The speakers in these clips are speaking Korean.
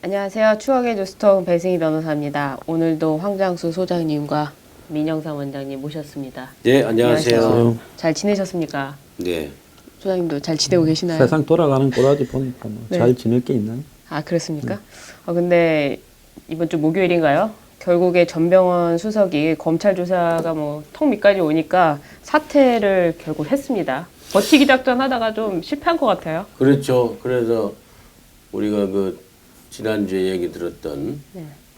안녕하세요. 추억의 뉴스톡 배승희 변호사입니다. 오늘도 황장수 소장님과 민영상 원장님 모셨습니다. 네, 안녕하세요. 잘 지내셨습니까? 네. 소장님도 잘 지내고 계시나요? 세상 돌아가는 꼬라지 보니까 뭐 네. 잘 지낼 게 있나요? 아, 그렇습니까? 근데 이번 주 목요일인가요? 결국에 전병헌 수석이 검찰 조사가 뭐 턱 밑까지 오니까 사퇴를 결국 했습니다. 버티기 작전 하다가 좀 실패한 것 같아요. 그렇죠. 그래서 우리가 지난주에 얘기 들었던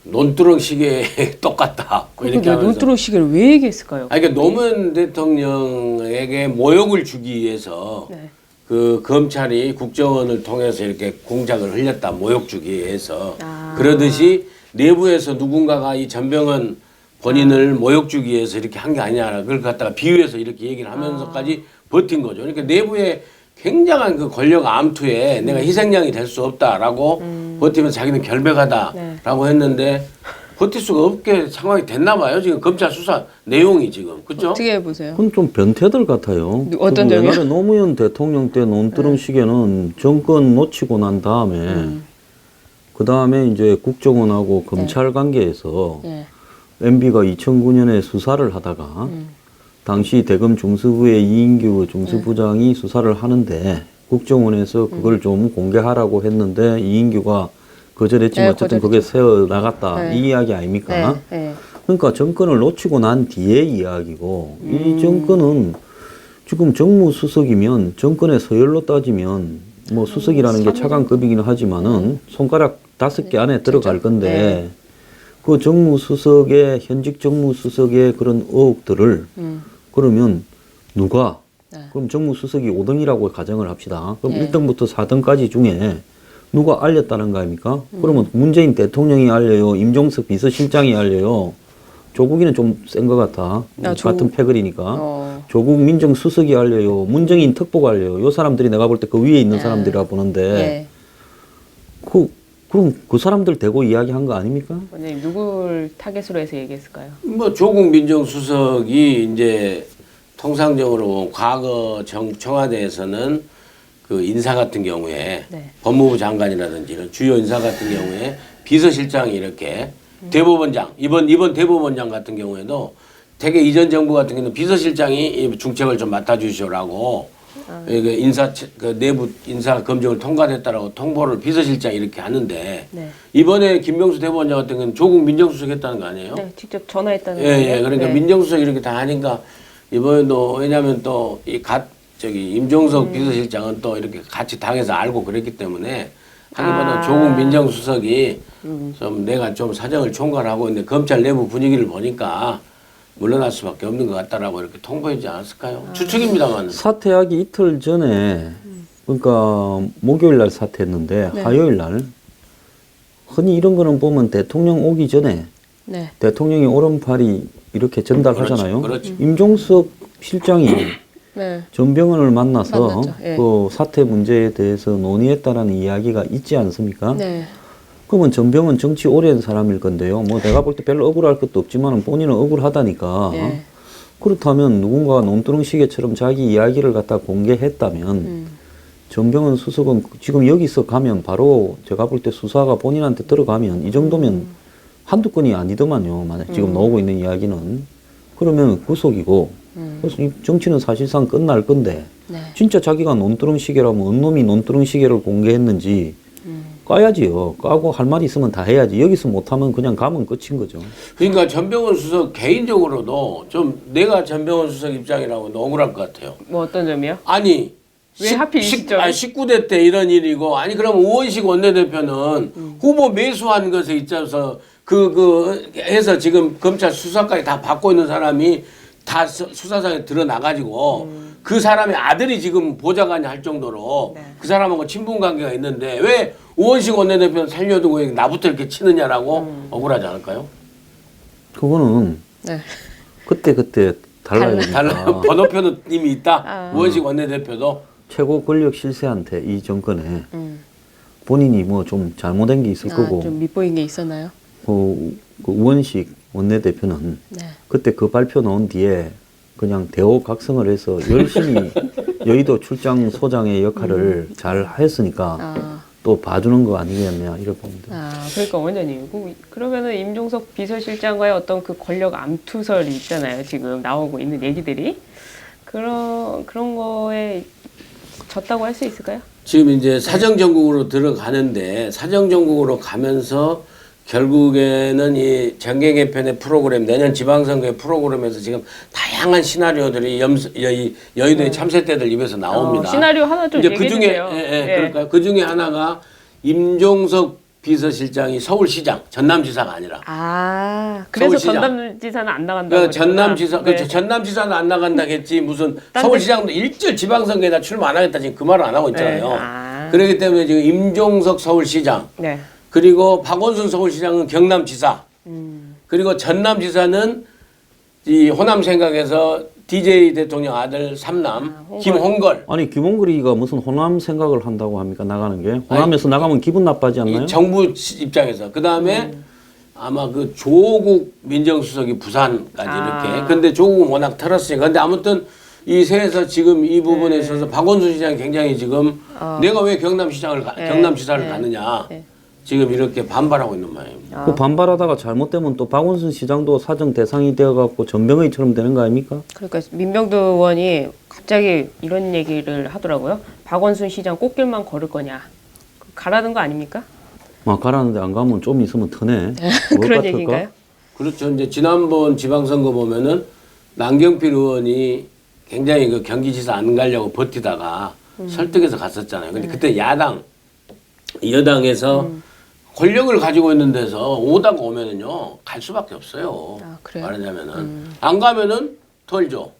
논두렁 시계 똑같다. 그런데 논두렁 시계를 왜 얘기했을까요? 그러니까 노무현 대통령에게 모욕을 주기 위해서 네. 그 검찰이 국정원을 통해서 이렇게 공작을 흘렸다. 모욕 주기 위해서. 아. 그러듯이 내부에서 누군가가 이 전병헌 본인을 모욕 주기 위해서 이렇게 한 게 아니냐. 그걸 갖다가 비유해서 이렇게 얘기를 하면서까지 버틴 거죠. 그러니까 내부에 굉장한 그 권력 암투에 내가 희생양이 될 수 없다라고 버티면서 자기는 결백하다라고 했는데 버틸 수가 없게 상황이 됐나 봐요. 지금 검찰 수사 내용이 지금. 그렇죠? 어떻게 보세요? 그건 좀 변태들 같아요. 어떤 점이요? 옛날에 노무현 대통령 때 논두렁 시계는 정권 놓치고 난 다음에 그 다음에 이제 국정원하고 검찰 관계에서 네. MB가 2009년에 수사를 하다가 당시 대검 중수부의 이인규 중수부장이 수사를 하는데 국정원에서 그걸 좀 공개하라고 했는데 이인규가 거절했지만 네, 어쨌든 거절했죠. 그게 세워 나갔다 네. 이 이야기 아닙니까? 네. 네. 그러니까 정권을 놓치고 난 뒤의 이야기고 이 정권은 지금 정무수석이면 정권의 서열로 따지면 뭐 수석이라는 게 차관급이긴 하지만은 손가락 5개 안에 들어갈 건데 네. 그 정무수석의 현직 정무수석의 그런 의혹들을 그러면 누가 네. 그럼 정무수석이 5등이라고 가정을 합시다. 그럼 네. 1등부터 4등까지 중에 누가 알렸다는 거 아닙니까? 그러면 문재인 대통령이 알려요. 임종석 비서실장이 알려요. 조국이는 좀 센 것 같아. 같은 패거리니까. 조국 민정수석이 알려요. 문정인 특보가 알려요. 요 사람들이 내가 볼 때 그 위에 있는 사람들이라 보는데 네. 그럼 그 사람들 대고 이야기한 거 아닙니까? 원장님 누굴 타겟으로 해서 얘기했을까요? 조국 민정수석이 이제 통상적으로 과거 청와대에서는 그 인사 같은 경우에 네. 법무부 장관이라든지 이런 주요 인사 같은 경우에 비서실장이 이렇게 대법원장 이번 대법원장 같은 경우에도 되게 이전 정부 같은 경우는 비서실장이 이 중책을 좀 맡아주시오라고 그 내부 인사 검증을 통과됐다라고 통보를 비서실장이 이렇게 하는데 네. 이번에 김명수 대법원장 같은 경우는 조국 민정수석 했다는 거 아니에요? 네, 직접 전화했다는 예. 그러니까 네. 민정수석 이렇게 다 하니까 이번에도 왜냐하면 또 임종석 비서실장은 또 이렇게 같이 당에서 알고 그랬기 때문에 하기보다 조국 민정수석이 좀 내가 좀 사정을 총괄하고 있는데 검찰 내부 분위기를 보니까 물러날 수밖에 없는 것 같다라고 이렇게 통보하지 않았을까요? 추측입니다만. 사퇴하기 이틀 전에 그러니까 목요일 날 사퇴했는데 네. 화요일 날 흔히 이런 거는 보면 대통령 오기 전에 네. 대통령이 오른팔이 이렇게 전달하잖아요. 그렇죠. 임종석 실장이 네. 전병헌을 만나서 만났죠. 예. 그 사퇴 문제에 대해서 논의했다라는 이야기가 있지 않습니까? 네. 그러면 전병헌 정치 오래 한 사람일 건데요. 뭐 내가 볼 때 별로 억울할 것도 없지만 본인은 억울하다니까. 네. 그렇다면 누군가 논두렁 시계처럼 자기 이야기를 갖다 공개했다면 전병헌 수석은 지금 여기서 가면 바로 제가 볼 때 수사가 본인한테 들어가면 이 정도면 한두 건이 아니더만요. 만약 지금 나오고 있는 이야기는. 그러면 구속이고 그래서 이 정치는 사실상 끝날 건데 네. 진짜 자기가 논두렁 시계라면 어느 놈이 논두렁 시계를 공개했는지 까야지요. 까고 할 말이 있으면 다 해야지. 여기서 못하면 그냥 가면 끝인 거죠. 그러니까 전병헌 수석 개인적으로도 좀 내가 전병헌 수석 입장이라고 억울할 것 같아요. 뭐 어떤 점이요? 아니 왜 하필 이 시점에? 19대 때 이런 일이고 아니 그럼 우원식 원내대표는 후보 매수한 것에 있어서 해서 지금 검찰 수사까지 다 받고 있는 사람이 다 수사상에 드러나가지고 그 사람의 아들이 지금 보좌관이 할 정도로 네. 그 사람하고 친분 관계가 있는데 왜 우원식 원내대표는 살려두고 나부터 이렇게 치느냐라고 억울하지 않을까요? 그거는 네. 그때 달라요. 달라요. 번호표는 이미 있다. 아. 우원식 원내대표도 최고 권력 실세한테 이 정권에 본인이 뭐 좀 잘못된 게 있을 거고 좀 밑보인 게 있었나요? 그 우원식 원내대표는 네. 그때 그 발표 나온 뒤에 그냥 대호각성을 해서 열심히 여의도 출장 소장의 역할을 잘 했으니까 또 봐주는 거 아니겠냐 이렇게 봅니다. 아, 그러니까 원장님, 그러면은 임종석 비서실장과의 어떤 그 권력 암투설이 있잖아요. 지금 나오고 있는 얘기들이 그런 거에 졌다고 할 수 있을까요? 지금 이제 사정정국으로 들어가는데 사정정국으로 가면서 결국에는 이 정계 개편의 프로그램, 내년 지방선거의 프로그램에서 지금 다양한 시나리오들이 여의도의 참새떼들 입에서 나옵니다. 시나리오 하나 좀 이제 얘기해 그 중에 주세요. 그럴까요? 그 중에 하나가 임종석 비서실장이 서울시장, 전남지사가 아니라. 아, 그래서 서울시장. 전남지사는 안 나간다고. 그 전남지사, 네. 그렇죠. 전남지사는 안 나간다겠지. 무슨 딴 서울시장도 일절 지방선거에다 출마 안 하겠다 지금 그 말을 안 하고 있잖아요. 네. 아. 그렇기 때문에 지금 임종석 서울시장, 네. 그리고 박원순 서울시장은 경남지사, 그리고 전남지사는 이 호남 생각에서 DJ 대통령 아들 삼남 홍걸. 김홍걸. 아니 김홍그리가 무슨 호남 생각을 한다고 합니까 나가는 게? 호남에서 나가면 기분 나빠지 않나요? 이 정부 입장에서 그 다음에 아마 그 조국 민정수석이 부산까지 이렇게. 근데 조국은 워낙 털었으니까. 근데 아무튼 이 세에서 지금 이 부분에 있어서 박원순 시장이 굉장히 지금 내가 왜 경남지사를 가느냐. 지금 이렇게 반발하고 있는 모양입니다. 그 반발하다가 잘못되면 또 박원순 시장도 사정 대상이 되어갖고 전병의처럼 되는 거 아닙니까? 그러니까 민병두 의원이 갑자기 이런 얘기를 하더라고요. 박원순 시장 꽃길만 걸을 거냐. 가라는 거 아닙니까? 막 가라는데 안 가면 좀 있으면 터네. 뭐 그런 같을까? 얘기인가요? 그렇죠. 이제 지난번 지방선거 보면은 남경필 의원이 굉장히 그 경기지사 안 가려고 버티다가 설득해서 갔었잖아요. 근데 그때 여당에서 권력을 가지고 있는 데서 오다가 오면은요 갈 수밖에 없어요. 아, 그래요? 말하자면은 안 가면은 털죠.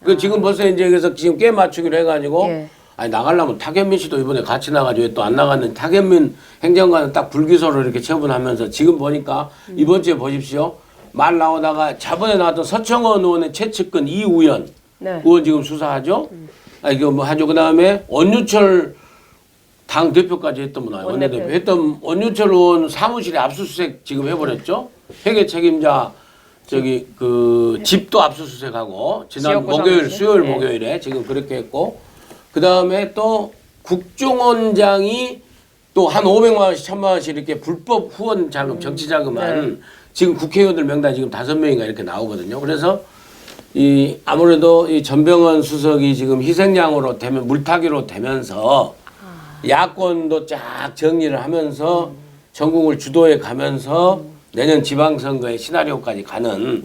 그 지금 벌써 이제 그래서 지금 게임 맞추기로 해가지고 예. 아니 나가려면 타현민 씨도 이번에 같이 나가죠. 왜 또 안 나갔는데 타현민 행정관은 딱 불기소로 이렇게 처분하면서 지금 보니까 이번 주에 보십시오. 말 나오다가 저번에 나왔던 서청원 의원의 최측근 이우연 네. 의원 지금 수사하죠. 아 이거 뭐 하죠. 그 다음에 원유철 당 대표까지 했던 분 아니에요. 원내대표 했던 원유철 의원 사무실에 압수수색 지금 해버렸죠. 회계 책임자 저기 그 집도 압수수색하고 지난 지역구 목요일 사무실? 수요일 네. 목요일에 지금 그렇게 했고 그 다음에 또 국정원장이 또 한 500만 원씩 1000만 원씩 이렇게 불법 후원 자금 정치 자금한 지금 국회의원들 명단 지금 5명인가 이렇게 나오거든요. 그래서 이 아무래도 이 전병헌 수석이 지금 희생양으로 되면 물타기로 되면서 야권도 쫙 정리를 하면서 전국을 주도해 가면서 내년 지방선거의 시나리오까지 가는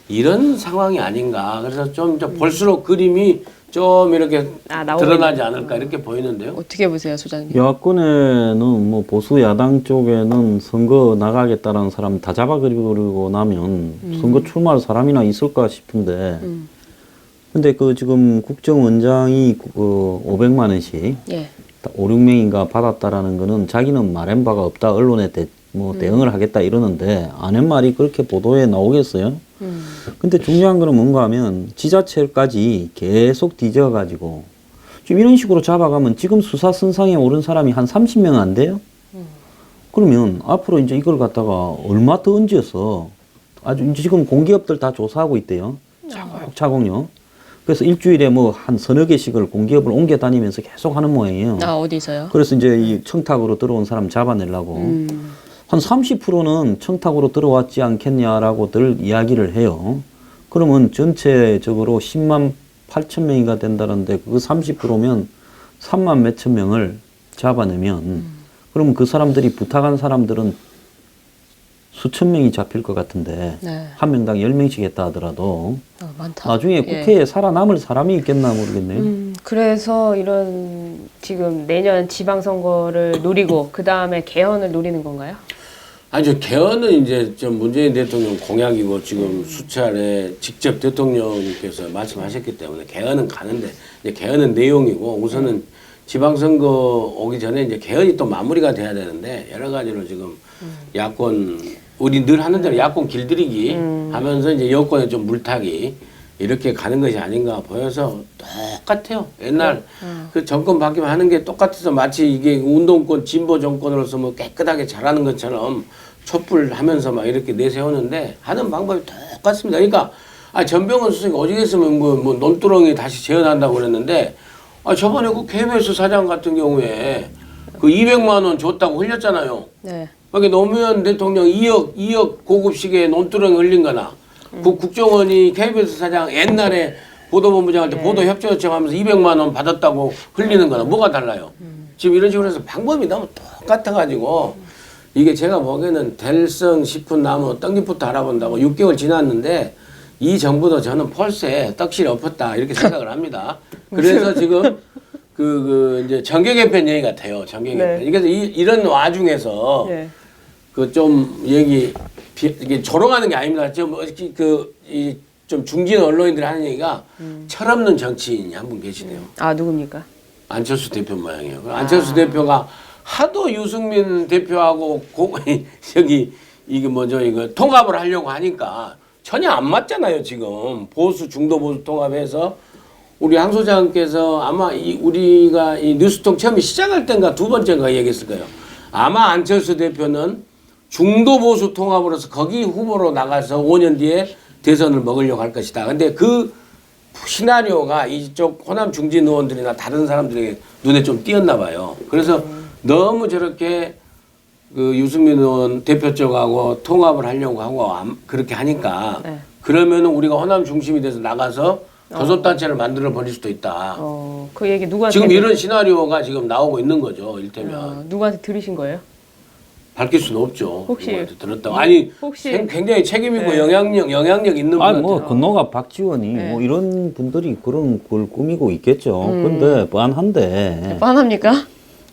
이런 상황이 아닌가. 그래서 좀 볼수록 그림이 좀 이렇게 드러나지 않을까 이렇게 보이는데요. 어떻게 보세요, 소장님? 야권에는 뭐 보수 야당 쪽에는 선거 나가겠다라는 사람 다 잡아버리고 나면 선거 출마할 사람이나 있을까 싶은데 근데 그 지금 국정원장이 그 500만 원씩 예. 5, 6명인가 받았다라는 거는 자기는 말한 바가 없다. 언론에 대응을 하겠다 이러는데 아는 말이 그렇게 보도에 나오겠어요? 근데 중요한 거는 뭔가 하면 지자체까지 계속 뒤져가지고 지금 이런 식으로 잡아가면 지금 수사 선상에 오른 사람이 한 30명 안 돼요? 그러면 앞으로 이제 이걸 갖다가 얼마 더 얹어서 아주 이제 지금 공기업들 다 조사하고 있대요. 차곡차곡요. 그래서 일주일에 뭐 한 서너 개씩을 공기업을 옮겨 다니면서 계속 하는 모양이에요. 아, 어디서요? 그래서 이제 이 청탁으로 들어온 사람 잡아내려고 한 30%는 청탁으로 들어왔지 않겠냐라고들 이야기를 해요. 그러면 전체적으로 10만 8천 명이가 된다는데 그 30%면 3만 몇천 명을 잡아내면 그러면 그 사람들이 부탁한 사람들은 수천 명이 잡힐 것 같은데 네. 한 명당 10명씩 했다 하더라도 많다. 나중에 국회에 살아남을 사람이 있겠나 모르겠네요. 그래서 이런 지금 내년 지방선거를 노리고 그 다음에 개헌을 노리는 건가요? 아니죠. 개헌은 이제 좀 문재인 대통령 공약이고 지금 수차례 직접 대통령께서 말씀하셨기 때문에 개헌은 가는데 이제 개헌은 내용이고 우선은 지방선거 오기 전에 이제 개헌이 또 마무리가 돼야 되는데 여러 가지로 지금 야권 우리 늘 하는 대로 야권 길들이기 하면서 이제 여권에 좀 물타기 이렇게 가는 것이 아닌가 보여서 똑같아요. 옛날 그 정권 바뀌면 하는 게 똑같아서 마치 이게 운동권 진보 정권으로서 뭐 깨끗하게 잘하는 것처럼 촛불 하면서 막 이렇게 내세우는데 하는 방법이 똑같습니다. 그러니까 전병헌 수석이 오직했으면 뭐 논두렁이 다시 재현한다고 그랬는데 저번에 그 KBS 사장 같은 경우에 그 200만 원 줬다고 흘렸잖아요. 네. 그러니까 노무현 대통령 2억 고급식에 논두렁 흘린 거나 국정원이 KBS 사장 옛날에 보도본부장 할 때 보도협조 요청하면서 200만 원 받았다고 흘리는 거나 뭐가 달라요. 지금 이런 식으로 해서 방법이 너무 똑같아가지고 이게 제가 보기에는 될성 싶은 나무 떡잎부터 알아본다고 6개월 지났는데 이 정부도 저는 펄세 떡실이 엎었다 이렇게 생각을 합니다. 그래서 지금 이제 정계 개편 얘기 같아요. 정계 개편. 네. 그래서 이런 와중에서 네. 그 좀 이게 조롱하는 게 아닙니다. 좀 중진 언론인들이 하는 얘기가 철없는 정치인이 한 분 계시대요. 아, 누굽니까? 안철수 대표 모양이에요. 안철수 대표가 하도 유승민 대표하고 이게 뭐죠 이거 통합을 하려고 하니까 전혀 안 맞잖아요. 지금 중도 보수 통합해서 우리 황 소장께서 아마 우리가 이 뉴스통 처음에 시작할 때인가 두 번째인가 얘기했을 거예요. 아마 안철수 대표는 중도 보수 통합으로서 거기 후보로 나가서 5년 뒤에 대선을 먹으려고 할 것이다. 근데 그 시나리오가 이쪽 호남 중진 의원들이나 다른 사람들에게 눈에 좀 띄었나 봐요. 그래서 너무 저렇게 그 유승민 의원 대표 쪽하고 통합을 하려고 하고 그렇게 하니까 네. 그러면은 우리가 호남 중심이 돼서 나가서 교섭단체를 만들어 버릴 수도 있다. 그 얘기 누구한테 지금 이런 시나리오가 지금 나오고 있는 거죠. 일테면. 누구한테 들으신 거예요? 밝힐 수는 없죠. 혹시 누구한테 들었다고. 아니 혹시 굉장히 책임있고 네. 영향력 있는 아니 뭐 분한테. 건너가 박지원이 네. 뭐 이런 분들이 그런 걸 꾸미고 있겠죠. 근데 뻔한데 뻔합니까?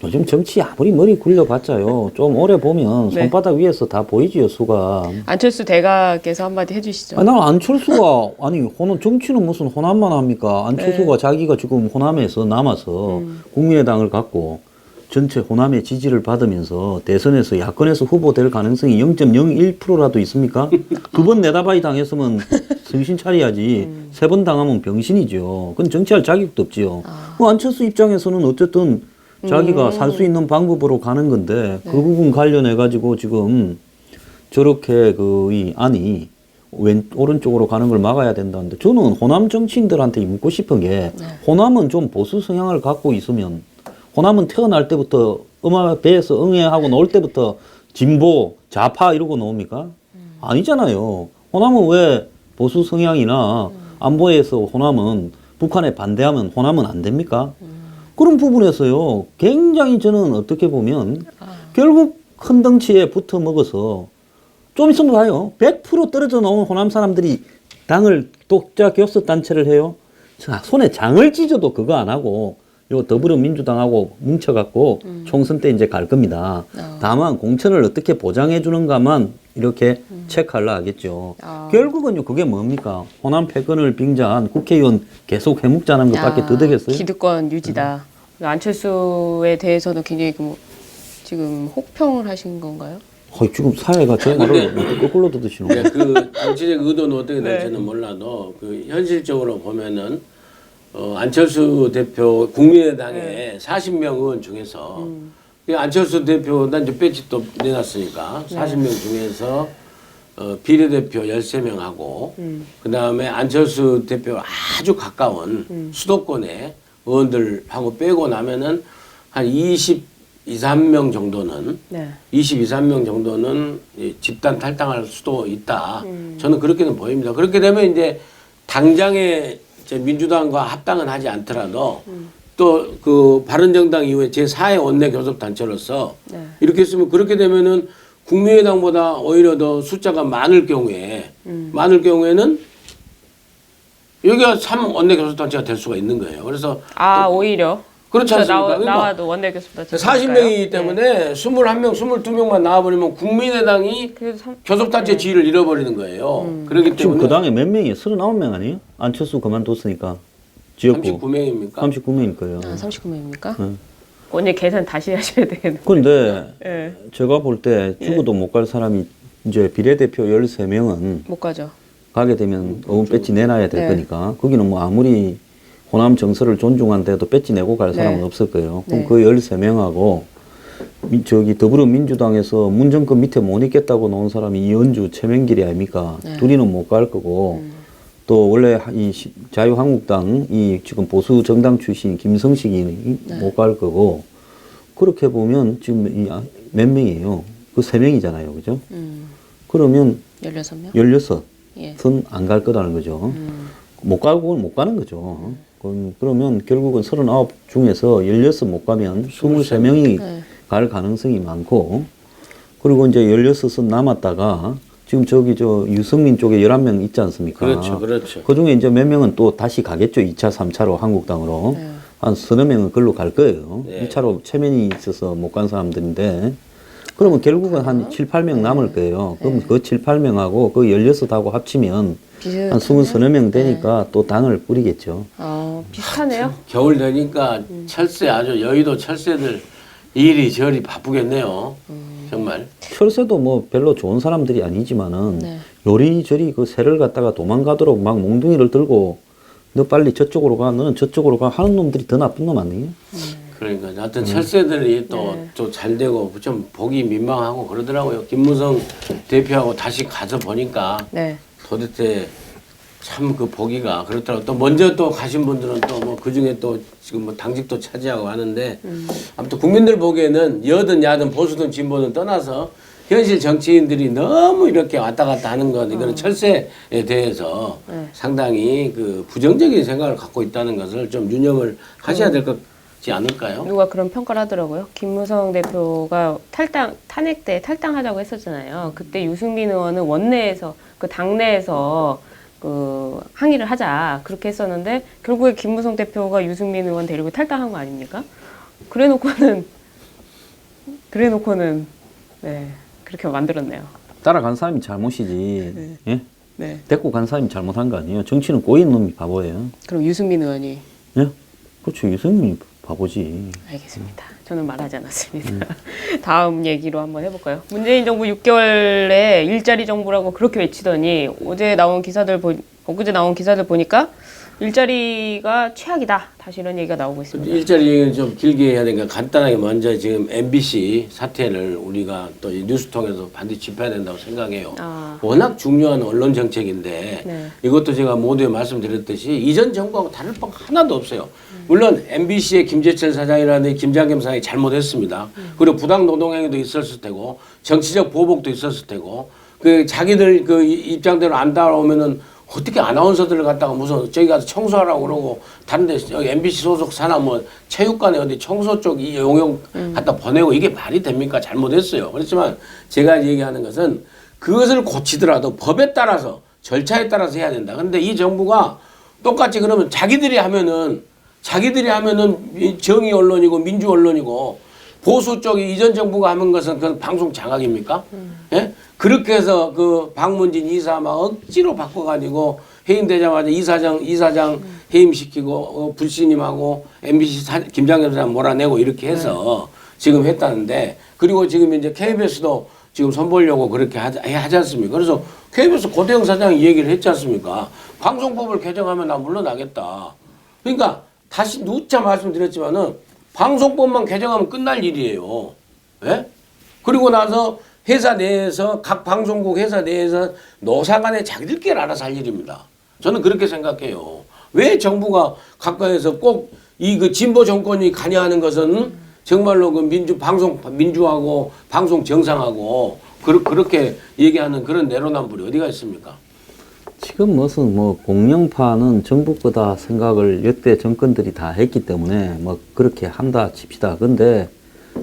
요즘 정치 아무리 머리 굴려봤자요. 좀 오래 보면 네. 손바닥 위에서 다 보이지요, 수가. 안철수 대가께서 한마디 해주시죠. 난 안철수가 아니 호남 정치는 무슨 호남만 합니까? 안철수가 자기가 지금 호남에서 남아서 국민의당을 갖고 전체 호남의 지지를 받으면서 대선에서 야권에서 후보될 가능성이 0.01%라도 있습니까? 두 번 내다바이 당했으면 정신 차려야지. 세 번 당하면 병신이죠. 그건 정치할 자격도 없지요. 그 안철수 입장에서는 어쨌든 자기가 살 수 있는 방법으로 가는 건데 그 부분 관련해 가지고 지금 저렇게 이 안이 오른쪽으로 가는 걸 막아야 된다는데 저는 호남 정치인들한테 묻고 싶은 게 호남은 좀 보수 성향을 갖고 있으면 호남은 태어날 때부터 엄마 배에서 응애하고 나올 때부터 진보, 좌파 이러고 나옵니까? 아니잖아요. 호남은 왜 보수 성향이나 안보에서 호남은 북한에 반대하면 호남은 안 됩니까? 그런 부분에서요. 굉장히 저는 어떻게 보면 결국 큰 덩치에 붙어 먹어서 좀 있으면 봐요. 100% 떨어져 나온 호남 사람들이 당을 독자 교섭 단체를 해요. 자, 손에 장을 찢어도 그거 안 하고 요 더불어민주당하고 뭉쳐갖고 총선 때 이제 갈 겁니다. 다만 공천을 어떻게 보장해 주는가만 이렇게 체크하려 하겠죠. 결국은요 그게 뭡니까? 호남 패권을 빙자한 국회의원 계속 해묵자는 것밖에 더 되겠어요? 기득권 유지다. 안철수에 대해서는 굉장히 지금 혹평을 하신 건가요? 지금 사회가 제 말을 어떻게 거꾸로 듣으시는 거예요? 그 정치적 의도는 어떻게 될지는 몰라도 그 현실적으로 보면은 안철수 대표 국민의당에 40명 의원 중에서 안철수 대표 난 이제 배지 또 내놨으니까 40명 중에서 비례대표 13명하고 그다음에 안철수 대표 아주 가까운 수도권의 의원들하고 빼고 나면은 한 23명 정도는 23명 정도는 집단 탈당할 수도 있다. 저는 그렇게는 보입니다. 그렇게 되면 이제 당장에 민주당과 합당은 하지 않더라도 또 그 바른정당 이후에 제4의 원내 교섭 단체로서 이렇게 했으면 그렇게 되면은 국민의당보다 오히려 더 숫자가 많을 경우에는 여기가 3원내 교섭 단체가 될 수가 있는 거예요. 그래서 오히려 그렇지 않습니까? 나와도 원내 교섭 단체 40명이기 때문에 21명, 22명만 나와버리면 국민의당이 교섭단체 지위를 잃어버리는 거예요. 그렇기 지금 때문에 그 당에 몇 명이에요? 39명 아니에요? 안철수 그만뒀으니까. 지역구. 39명입니까? 39명일까요? 39명입니까? 오늘 계산 다시 하셔야 되겠네요. 그런데 제가 볼 때 죽어도 못 갈 사람이 이제 비례대표 13명은 못 가죠. 가게 되면 의원 배지 내놔야 될 거니까 거기는 뭐 아무리 호남 정서를 존중한데도 배지 내고 갈 사람은 없을 거예요. 그럼 그 13명하고 더불어민주당에서 문정권 밑에 못 있겠다고 나온 사람이 이현주, 최명길이 아닙니까? 둘이는 못 갈 거고 또 원래 이 자유한국당 이 지금 보수 정당 출신 김성식이 못 갈 거고 그렇게 보면 지금 몇 명이에요? 그 3명이잖아요. 그죠? 그러면 16명? 16은 예. 안 갈 거라는 거죠. 못 가는 거죠. 그러면 결국은 39 중에서 16 못 가면 23명이 네. 갈 가능성이 많고, 그리고 이제 16은 남았다가 지금 저기 유승민 쪽에 11명 있지 않습니까? 그렇죠, 그렇죠. 그 중에 이제 몇 명은 또 다시 가겠죠. 2차, 3차로 한국당으로. 네. 한 서너 명은 글로 갈 거예요. 네. 2차로 체면이 있어서 못 간 사람들인데, 그러면 결국은 한 7, 8명 남을 거예요. 그럼 그 7, 8명하고 그 16하고 합치면 한 20, 서너 명 되니까 또 당을 뿌리겠죠. 비슷하네요. 겨울 되니까 철새 아주 여의도 철새들 이리저리 바쁘겠네요. 정말. 철새도 뭐 별로 좋은 사람들이 아니지만은 네. 요리저리 그 새를 갖다가 도망가도록 막 몽둥이를 들고 너 빨리 저쪽으로 가, 너는 저쪽으로 가 하는 놈들이 더 나쁜 놈 아니에요? 그러니까 하여튼 철새들이 또 잘 되고 좀 보기 민망하고 그러더라고요. 김무성 대표하고 다시 가서 보니까 네. 도대체 참 그 보기가 그렇더라고요. 또 먼저 또 가신 분들은 또 뭐 그중에 또 지금 뭐 당직도 차지하고 하는데 아무튼 국민들 보기에는 여든 야든 보수든 진보든 떠나서 현실 정치인들이 너무 이렇게 왔다 갔다 하는 건 이거는 철새에 대해서 상당히 그 부정적인 생각을 갖고 있다는 것을 좀 유념을 하셔야 될 것이 않을까요? 누가 그런 평가를 하더라고요. 김무성 대표가 탄핵 때 탈당하자고 했었잖아요. 그때 유승민 의원은 원내에서 그 당내에서 그 항의를 하자 그렇게 했었는데 결국에 김무성 대표가 유승민 의원 데리고 탈당한 거 아닙니까? 그래놓고는 네 그렇게 만들었네요. 따라간 사람이 잘못이지. 예? 네. 데리고 간 사람이 잘못한 거 아니에요. 정치는 꼬인 놈이 바보예요. 그럼 유승민 의원이 예? 그렇죠. 유승민이 바보지. 알겠습니다. 저는 말하지 않았습니다. 다음 얘기로 한번 해볼까요? 문재인 정부 6개월에 일자리 정부라고 그렇게 외치더니 엊그제 나온 기사들 보니까 일자리가 최악이다. 다시 이런 얘기가 나오고 있습니다. 일자리 얘기는 좀 길게 해야 되니까 간단하게 먼저 지금 MBC 사태를 우리가 또 이 뉴스 통해서 반드시 짚어야 된다고 생각해요. 워낙 중요한 언론 정책인데 네. 이것도 제가 모두에 말씀드렸듯이 이전 정부하고 다를 바 하나도 없어요. 물론 MBC의 김재철 사장이라든지 김장겸 사장이 잘못했습니다. 그리고 부당 노동행위도 있었을 테고 정치적 보복도 있었을 테고 그 자기들 그 입장대로 안 따라오면은 어떻게 아나운서들을 갖다가 무슨 저기 가서 청소하라고 그러고 다른 데 여기 MBC 소속 사나 뭐 체육관에 어디 청소 쪽 이 용역 갖다 보내고 이게 말이 됩니까? 잘못했어요. 그렇지만 제가 얘기하는 것은 그것을 고치더라도 법에 따라서 절차에 따라서 해야 된다. 근데 이 정부가 똑같이 그러면 자기들이 하면은 정의 언론이고 민주 언론이고 보수 쪽이 이전 정부가 하는 것은 그 방송 장악입니까? 예? 그렇게 해서 그 박문진 이사 막 억지로 바꿔가지고 해임되자마자 이사장 해임시키고 불신임하고 MBC 김장겸 사장 몰아내고 이렇게 해서 지금 했다는데 그리고 지금 이제 KBS도 지금 손보려고 그렇게 하지 않습니까? 그래서 KBS 고대영 사장이 얘기를 했지 않습니까? 방송법을 개정하면 나 물러나겠다. 그러니까 다시 누차 말씀드렸지만은 방송법만 개정하면 끝날 일이에요. 예? 그리고 나서 회사 내에서 각 방송국 회사 내에서 노사간에 자기들끼리 알아서 할 일입니다. 저는 그렇게 생각해요. 왜 정부가 가까이서 꼭 이 그 진보 정권이 관여하는 것은 정말로 그 민주하고 방송 정상하고 그렇게 얘기하는 그런 내로남불이 어디가 있습니까? 지금 무슨 뭐 공영파는 정부 거다 생각을 역대 정권들이 다 했기 때문에 뭐 그렇게 한다 칩시다. 근데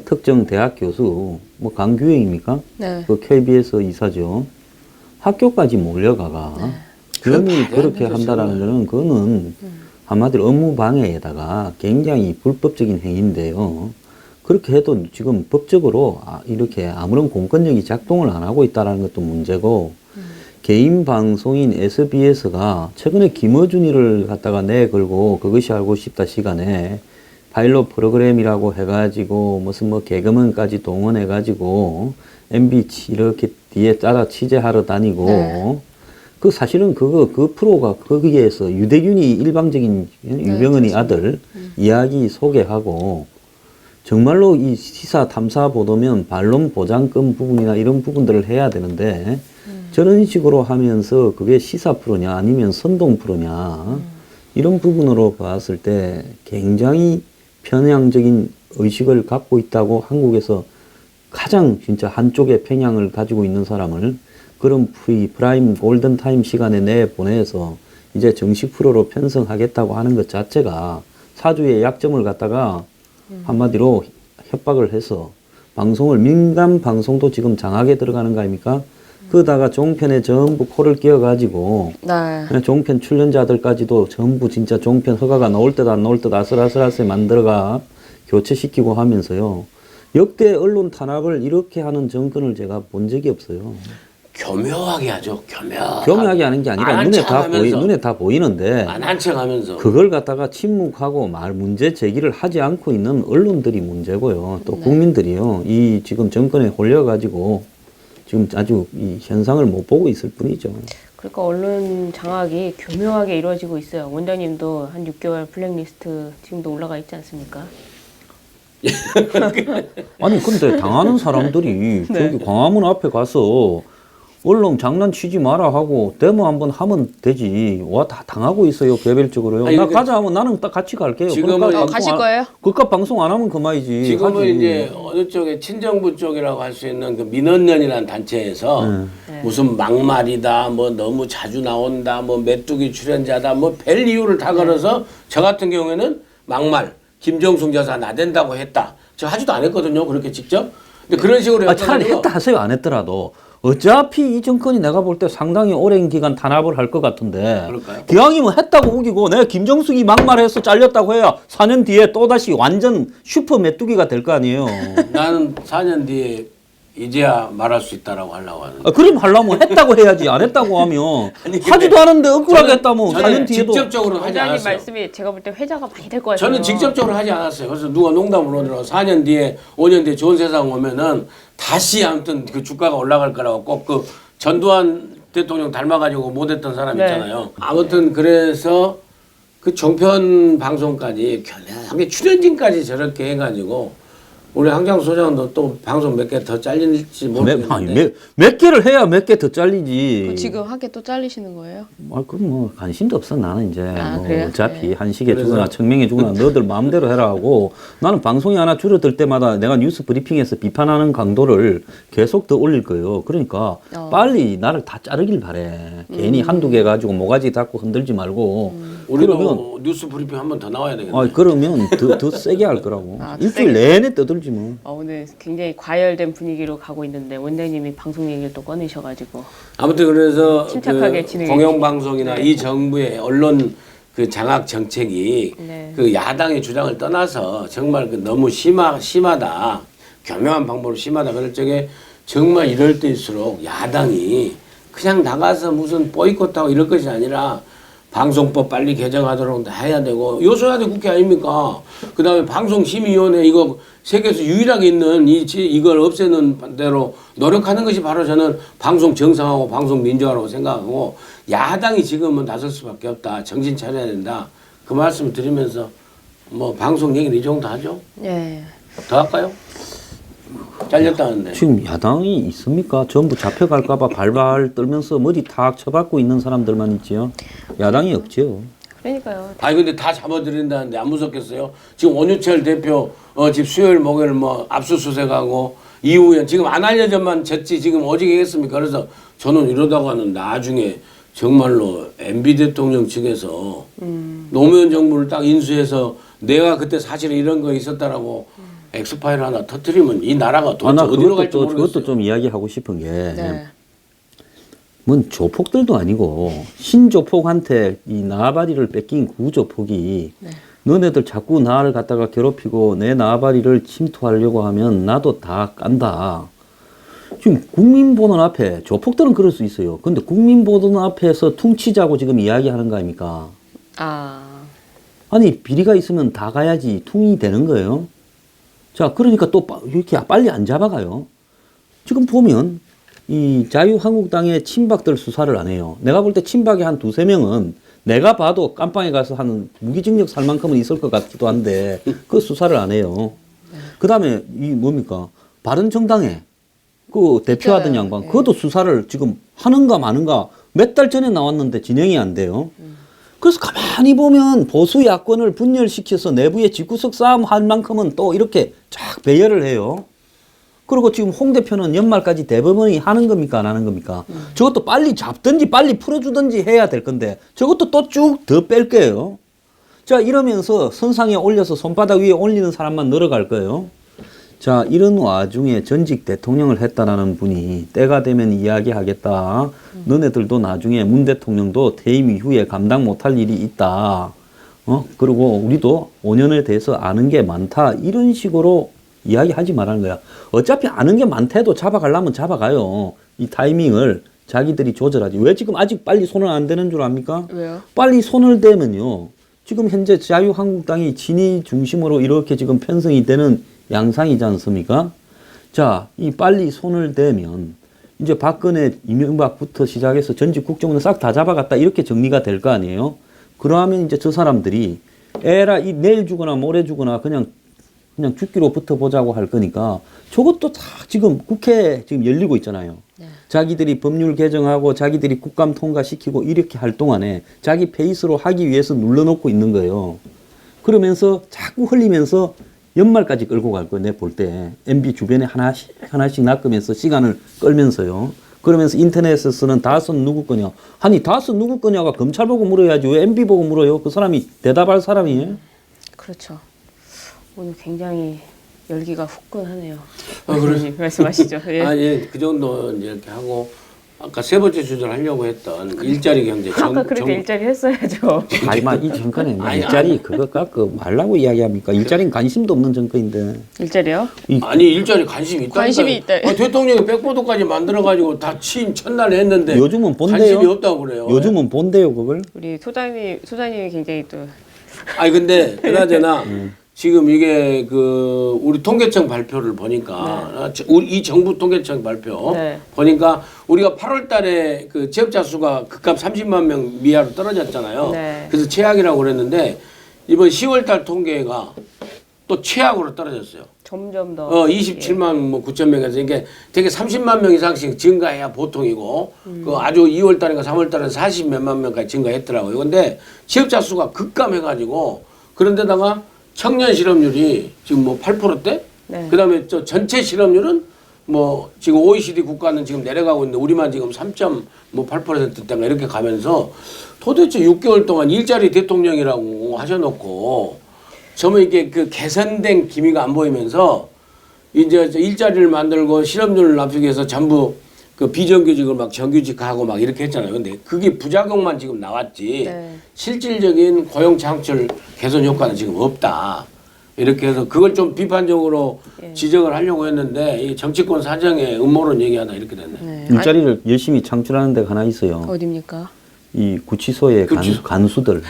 특정 대학 교수 뭐 강규영입니까? 네. 그 KBS 이사죠. 학교까지 몰려가가 그런이 그렇게 한다라는 거는 그거는 한마디로 업무 방해에다가 굉장히 불법적인 행위인데요. 그렇게 해도 지금 법적으로 이렇게 아무런 공권력이 작동을 안 하고 있다는 것도 문제고 개인 방송인 SBS가 최근에 김어준이를 갖다가 내걸고 그것이 알고 싶다 시간에 파일럿 프로그램이라고 해가지고 무슨 뭐 개그맨까지 동원해가지고 MB 이렇게 뒤에 따라 취재하러 다니고 그 사실은 그 프로가 거기에서 유대균이 일방적인 유병헌이 아들 이야기 소개하고 정말로 이 시사 탐사 보도면 반론 보장권 부분이나 이런 부분들을 해야 되는데 저런 식으로 하면서 그게 시사 프로냐 아니면 선동 프로냐 이런 부분으로 봤을 때 굉장히 편향적인 의식을 갖고 있다고 한국에서 가장 진짜 한쪽의 편향을 가지고 있는 사람을 그런 프라임 골든 타임 시간에 내보내서 이제 정식 프로로 편성하겠다고 하는 것 자체가 사주의 약점을 갖다가 한마디로 협박을 해서 방송을 민간 방송도 지금 장악에 들어가는 거 아닙니까? 그러다가 종편에 전부 코를 끼워가지고 네. 종편 출연자들까지도 전부 진짜 종편 허가가 나올 듯 안 나올 듯 아슬아슬하게 만들어가 교체시키고 하면서요. 역대 언론 탄압을 이렇게 하는 정권을 제가 본 적이 없어요. 교묘하게 하죠. 교묘하게 하는 게 아니라 눈에 다 보이는데 안한 척하면서 그걸 갖다가 침묵하고 문제 제기를 하지 않고 있는 언론들이 문제고요. 또 국민들이요. 이 지금 정권에 홀려가지고 지금 아주 이 현상을 못 보고 있을 뿐이죠. 그러니까 언론 장악이 교묘하게 이루어지고 있어요. 원장님도 한 6개월 블랙리스트 지금도 올라가 있지 않습니까? 아니 근데 당하는 사람들이 네. 저기 광화문 앞에 가서 언론 장난치지 마라 하고 데모 한번 하면 되지. 와 다 당하고 있어요 개별적으로요. 아니, 나 그러니까 가자 하면 나는 딱 같이 갈게요. 지금은 그러니까 가실 거예요? 그깟 방송 안 하면 그만이지. 지금은 하지. 이제 어느 쪽에 친정부 쪽이라고 할 수 있는 그 민원연이라는 단체에서 네. 무슨 막말이다, 뭐 너무 자주 나온다, 뭐 메뚜기 출연자다, 뭐 별 이유를 다 걸어서 저 같은 경우에는 막말, 김정숙 여사 나댄다고 했다. 저 하지도 않았거든요, 그렇게 직접. 근데 그런 식으로 차라리 했다 하세요. 안 했더라도. 어차피 이 정권이 내가 볼 때 상당히 오랜 기간 탄압을 할 것 같은데 그럴까요? 기왕이면 했다고 우기고 내가 김정숙이 막말해서 잘렸다고 해야 4년 뒤에 또다시 완전 슈퍼 메뚜기가 될 거 아니에요. 나는 4년 뒤에 이제야 말할 수 있다라고 하려고 하는데. 그럼 하려면 했다고 해야지. 안 했다고 하면 아니, 근데 하지도 않았는데 억울하게 저는- 했다면 저는 4년 뒤에도 직접적으로 하지 원장님 않았어요. 말씀이 제가 볼 때 회자가 많이 될 것 같아요. 저는 직접적으로 하지 않았어요. 그래서 누가 농담으로 하더라고. 4년 뒤에, 5년 뒤에 좋은 세상 오면은 다시 아무튼 그 주가가 올라갈 거라고 꼭 그 전두환 대통령 닮아가지고 못했던 사람 네. 있잖아요. 아무튼 그래서 그 종편 방송까지 견하게 출연진까지 저렇게 해가지고 우리 항장 소장도 또 방송 몇 개 더 잘릴지 모르겠는데 몇 개를 해야 몇 개 더 잘리지. 지금 한 개 또 잘리시는 거예요? 그럼 뭐 관심도 없어 나는 이제 뭐 그래요? 어차피 네. 한식에 그래서- 주거나 청명에 주거나 너들 마음대로 해라 하고 나는 방송이 하나 줄어들 때마다 내가 뉴스 브리핑에서 비판하는 강도를 계속 더 올릴 거예요. 그러니까 빨리 나를 다 자르길 바래. 괜히 한두 개 가지고 모가지 닫고 흔들지 말고 우리도 그러면 뉴스 브리핑 한 번 더 나와야 되겠네. 그러면 더 세게 할 거라고. 아, 더 일주일 내내 떠들지 뭐. 오늘 굉장히 과열된 분위기로 가고 있는데 원장님이 방송 얘기를 또 꺼내셔가지고 아무튼 그래서 침착하게 그 진행해 공영방송이나 이 정부의 언론 그 장악 정책이 네. 그 야당의 주장을 떠나서 정말 그 너무 심하다. 교묘한 방법으로 심하다. 그럴 적에 정말 이럴 때일수록 야당이 그냥 나가서 무슨 보이콧하고 이럴 것이 아니라 방송법 빨리 개정하도록 해야 되고 요소야 될 국회 아닙니까? 그다음에 방송심의위원회 이거 세계에서 유일하게 있는 이걸 없애는 대로 노력하는 것이 바로 저는 방송 정상하고 방송 민주화라고 생각하고 야당이 지금은 나설 수밖에 없다. 정신 차려야 된다. 그 말씀을 드리면서 뭐 방송 얘기는 이 정도 하죠. 네. 더 할까요? 잘렸다는데. 지금 야당이 있습니까? 전부 잡혀갈까봐 발발 떨면서 머리 탁 쳐박고 있는 사람들만 있지요. 야당이 없지요. 그러니까요. 아니 근데 다 잡아들인다는데 안 무섭겠어요? 지금 원유철 대표 지금 수요일 목요일 뭐 압수수색하고 이후에 지금 안 알려져만 졌지 지금 오직이겠습니까? 그래서 저는 이러다가는 나중에 정말로 MB 대통령 측에서 노무현 정부를 딱 인수해서 내가 그때 사실은 이런 거 있었다라고 엑스파일 하나 터뜨리면 이 나라가 도대체 나 어디로 갈지 모르겠어요. 그것도 좀 이야기하고 싶은 게, 네. 뭔 조폭들도 아니고 신조폭한테 이 나발이를 뺏긴 구조폭이 너네들 자꾸 나를 갖다가 괴롭히고 내 나발이를 침투하려고 하면 나도 다 깐다. 지금 국민 보는 앞에 조폭들은 그럴 수 있어요. 근데 국민 보는 앞에서 퉁치자고 지금 이야기하는 거 아닙니까? 아니 비리가 있으면 다 가야지 퉁이 되는 거예요. 자, 그러니까 또 이렇게 빨리 안 잡아가요. 지금 보면 이 자유한국당의 친박들 수사를 안 해요. 내가 볼 때 친박이 한 두세 명은 내가 봐도 깜빵에 가서 한 무기징역 살 만큼은 있을 것 같기도 한데 그 수사를 안 해요. 그 다음에 이 뭡니까? 바른정당에 그 대표하던 양반 그것도 수사를 지금 하는가 마는가 몇 달 전에 나왔는데 진행이 안 돼요. 그래서 가만히 보면 보수 야권을 분열시켜서 내부에 집구석 싸움 할 만큼은 또 이렇게 쫙 배열을 해요. 그리고 지금 홍 대표는 연말까지 대법원이 하는 겁니까 안 하는 겁니까? 저것도 빨리 잡든지 빨리 풀어주든지 해야 될 건데 저것도 또 쭉 더 뺄 거예요. 자, 이러면서 선상에 올려서 손바닥 위에 올리는 사람만 늘어갈 거예요. 자, 이런 와중에 전직 대통령을 했다라는 분이 때가 되면 이야기하겠다. 너네들도 나중에 문 대통령도 퇴임 이후에 감당 못할 일이 있다. 그리고 우리도 5년에 대해서 아는 게 많다. 이런 식으로 이야기하지 말라는 거야. 어차피 아는 게 많대도 잡아가려면 잡아가요. 이 타이밍을 자기들이 조절하지. 왜 지금 아직 빨리 손을 안 대는 줄 압니까? 왜요? 빨리 손을 대면요. 지금 현재 자유한국당이 친이 중심으로 이렇게 지금 편성이 되는 양상이지 않습니까? 자, 이 빨리 손을 대면 이제 박근혜, 이명박부터 시작해서 전직 국정원을 싹 다 잡아갔다 이렇게 정리가 될 거 아니에요? 그러면 이제 저 사람들이 에라 이 내일 주거나 모레 주거나 그냥 죽기로 붙어보자고 할 거니까 저것도 다 지금 국회 지금 열리고 있잖아요. 네. 자기들이 법률 개정하고 자기들이 국감 통과시키고 이렇게 할 동안에 자기 페이스로 하기 위해서 눌러놓고 있는 거예요. 그러면서 자꾸 흘리면서 연말까지 끌고 갈 거예요. 내 볼 때. MB 주변에 하나씩 낚으면서 시간을 끌면서요. 그러면서 인터넷에서는 다섯 누구 거냐. 아니 다섯 누구 거냐가 검찰 보고 물어야지 왜 MB 보고 물어요. 그 사람이 대답할 사람이에요. 그렇죠. 오늘 굉장히 열기가 후끈하네요. 그래. 말씀하시죠. 예. 예, 그 정도 이렇게 하고 아까 세 번째 주제를 하려고 했던 일자리 경제. 아까 그렇게 일자리 했어야죠. 아니, 이 정권에 아니, 일자리 그거 깎고 말라고 이야기합니까? 일자리는 관심도 없는 정권인데. 일자리요? 아니 일자리 관심이 있다. 관심이 있다. 대통령이 백보도까지 만들어가지고 다 취임 첫날 했는데 요즘은 본대요. 관심이 없다고 그래요. 요즘은 본대요 그걸. 우리 소장님이 굉장히 또 아니 근데 그나저나 지금 이게 그 우리 통계청 발표를 보니까 우리 이 정부 통계청 발표 네. 보니까 우리가 8월달에 그 취업자 수가 급값 30만 명 미하로 떨어졌잖아요. 네. 그래서 최악이라고 그랬는데 이번 10월달 통계가 또 최악으로 떨어졌어요. 점점 더 27만 뭐 9천 명에서 이게 되게 30만 명 이상씩 증가해야 보통이고 그 아주 2월 달인가 3월 달에 40 몇만 명까지 증가했더라고요. 근데 취업자 수가 급감해가지고 그런데다가 청년 실업률이 지금 뭐 8%대? 네. 그다음에 저 전체 실업률은 뭐 지금 OECD 국가는 지금 내려가고 있는데 우리만 지금 3.8%대인가 이렇게 가면서 도대체 6개월 동안 일자리 대통령이라고 하셔놓고 저는 이게 그 개선된 기미가 안 보이면서 이제 일자리를 만들고 실업률을 낮추기 위해서 전부 그 비정규직을 막 정규직하고 막 이렇게 했잖아요. 근데 그게 부작용만 지금 나왔지 네. 실질적인 고용 창출 개선 효과는 지금 없다. 이렇게 해서 그걸 좀 비판적으로 지적을 하려고 했는데 이 정치권 사정에 음모론 얘기하다 이렇게 됐네. 네. 일자리를 열심히 창출하는 데가 하나 있어요. 어디입니까? 이 구치소의 간수들.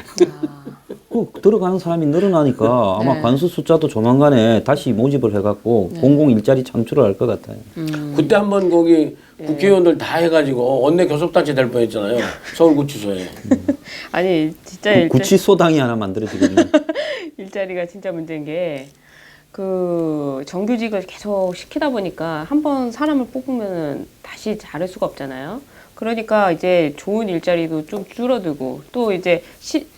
그 들어가는 사람이 늘어나니까 아마 네. 간수 숫자도 조만간에 다시 모집을 해갖고 공공 일자리 창출을 할 것 같아요. 그때 한번 거기 국회의원들 다 해가지고 원내 교섭단체 될 뻔했잖아요. 서울구치소에. 아니 진짜 구치소당이 하나 만들어지거든요. 일자리가 진짜 문제인 게 그 정규직을 계속 시키다 보니까 한 번 사람을 뽑으면 다시 자를 수가 없잖아요. 그러니까 이제 좋은 일자리도 좀 줄어들고 또 이제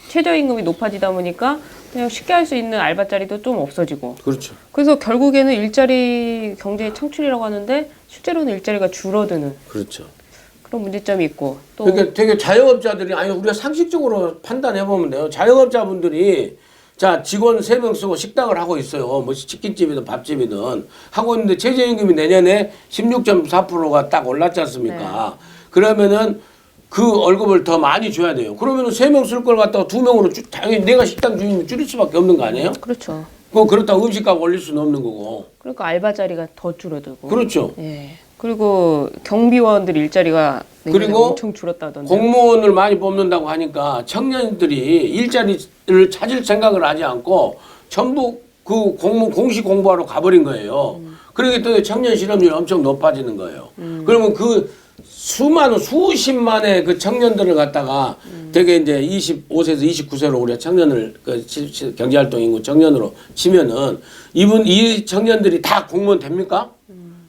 최저임금이 높아지다 보니까 그냥 쉽게 할 수 있는 알바 자리도 좀 없어지고. 그렇죠. 그래서 결국에는 일자리 경제 창출이라고 하는데 실제로는 일자리가 줄어드는 그렇죠. 그런 문제점이 있고 또 그러니까 되게 자영업자들이 아니 우리가 상식적으로 판단해 보면 돼요. 자영업자분들이 자 직원 3명 쓰고 식당을 하고 있어요. 뭐 치킨집이든 밥집이든 하고 있는데 최저임금이 내년에 16.4%가 딱 올랐지 않습니까? 그러면은 그 월급을 더 많이 줘야 돼요. 그러면은 3명 쓸 걸 갖다가 2명으로 당연히 내가 식당 주인이면 줄일 수밖에 없는 거 아니에요? 그렇죠. 그렇다고 음식값 올릴 수는 없는 거고. 그러니까 알바 자리가 더 줄어들고. 그렇죠. 예. 그리고 경비원들 일자리가 내년에 그리고 엄청 줄었다던데. 공무원을 많이 뽑는다고 하니까 청년들이 일자리를 찾을 생각을 하지 않고 전부 그 공식 공부하러 가버린 거예요. 그러기 때문에 청년 실업률이 엄청 높아지는 거예요. 그러면 그 수많은 수십만의 그 청년들을 갖다가 되게 이제 25세에서 29세로 우리가 청년을 그 경제활동 인구 청년으로 치면은 이 청년들이 다 공무원 됩니까?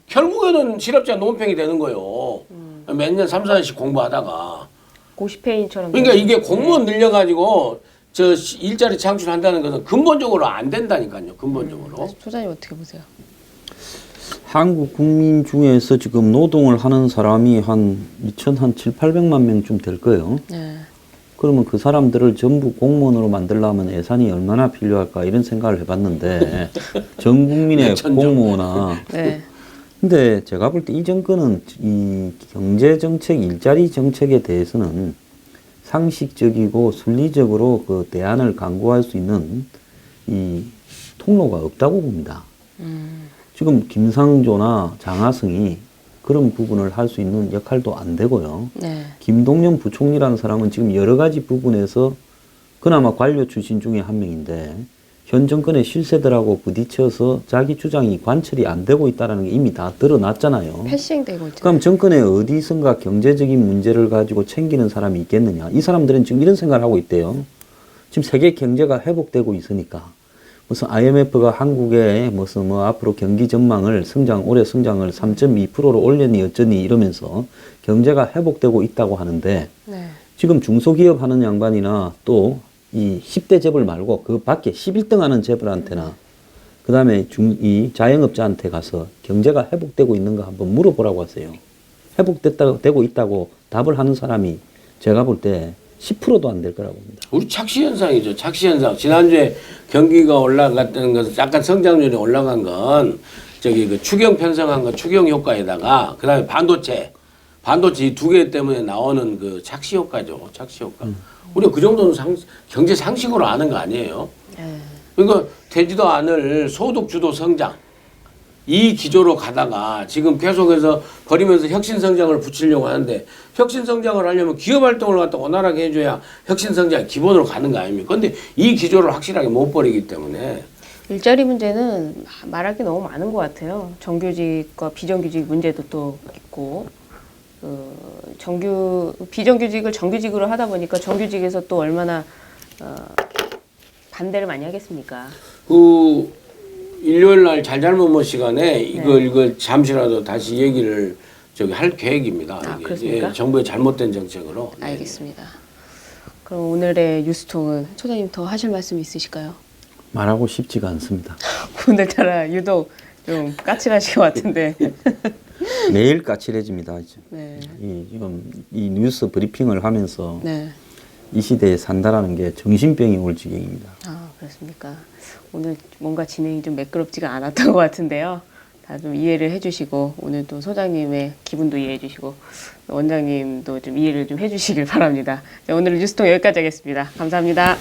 결국에는 실업자 논팽이 되는 거예요. 몇 년 3, 4년씩 공부하다가 고시페인처럼. 그러니까 이게 공무원 늘려가지고 저 일자리 창출한다는 것은 근본적으로 안 된다니까요. 근본적으로. 소장님 어떻게 보세요? 한국 국민 중에서 지금 노동을 하는 사람이 한 700만 명쯤 될 거예요. 네. 그러면 그 사람들을 전부 공무원으로 만들려면 예산이 얼마나 필요할까 이런 생각을 해봤는데 전 국민의 공무원아. 네. 근데 제가 볼 때 이 정권은 이 경제 정책, 일자리 정책에 대해서는 상식적이고 순리적으로 그 대안을 강구할 수 있는 이 통로가 없다고 봅니다. 지금 김상조나 장하성이 그런 부분을 할 수 있는 역할도 안 되고요. 네. 김동연 부총리라는 사람은 지금 여러 가지 부분에서 그나마 관료 출신 중에 한 명인데 현 정권의 실세들하고 부딪혀서 자기 주장이 관철이 안 되고 있다는 게 이미 다 드러났잖아요. 패싱되고 있죠. 그럼 정권에 어디선가 경제적인 문제를 가지고 챙기는 사람이 있겠느냐. 이 사람들은 지금 이런 생각을 하고 있대요. 지금 세계 경제가 회복되고 있으니까 무슨 IMF가 한국의 무슨 뭐 앞으로 경기 전망을 올해 성장을 3.2%로 올렸니 어쩌니 이러면서 경제가 회복되고 있다고 하는데 네. 지금 중소기업 하는 양반이나 또 이 10대 재벌 말고 그 밖에 11등 하는 재벌한테나 그 다음에 이 자영업자한테 가서 경제가 회복되고 있는가 한번 물어보라고 하세요. 되고 있다고 답을 하는 사람이 제가 볼 때 10%도 안 될 거라고 봅니다. 우리 착시 현상이죠. 착시 현상. 지난주에 경기가 올라갔다는 것은 약간 성장률이 올라간 건 저기 그 추경 편성한 거 추경 효과에다가 그다음에 반도체 이 두 개 때문에 나오는 그 착시 효과죠. 착시 효과. 우리가 그 정도는 경제 상식으로 아는 거 아니에요. 그러니까 되지도 않을 소득 주도 성장 이 기조로 가다가 지금 계속해서 버리면서 혁신 성장을 붙이려고 하는데 혁신 성장을 하려면 기업 활동을 갖다 원활하게 해줘야 혁신 성장이 기본으로 가는 거 아닙니까? 근데 이 기조를 확실하게 못 버리기 때문에 일자리 문제는 말할 게 너무 많은 것 같아요. 정규직과 비정규직 문제도 또 있고, 비정규직을 정규직으로 하다 보니까 정규직에서 또 얼마나 반대를 많이 하겠습니까? 그 일요일 날 잘잘못 뭐 시간에 이걸 잠시라도 다시 얘기를 할 계획입니다. 아, 이게 그렇습니까? 정부의 잘못된 정책으로. 알겠습니다. 그럼 오늘의 뉴스통은 소장님 더 하실 말씀 있으실까요? 말하고 싶지가 않습니다. 오늘따라 유독 좀 까칠하신 것 같은데. 매일 까칠해집니다. 이제. 네. 지금 이 뉴스 브리핑을 하면서 네. 이 시대에 산다라는 게 정신병이 올 지경입니다. 아, 그렇습니까? 오늘 뭔가 진행이 좀 매끄럽지가 않았던 것 같은데요. 다 좀 이해를 해주시고 오늘 또 소장님의 기분도 이해해 주시고 원장님도 좀 이해를 좀 해주시길 바랍니다. 자, 오늘 뉴스통 여기까지 하겠습니다. 감사합니다.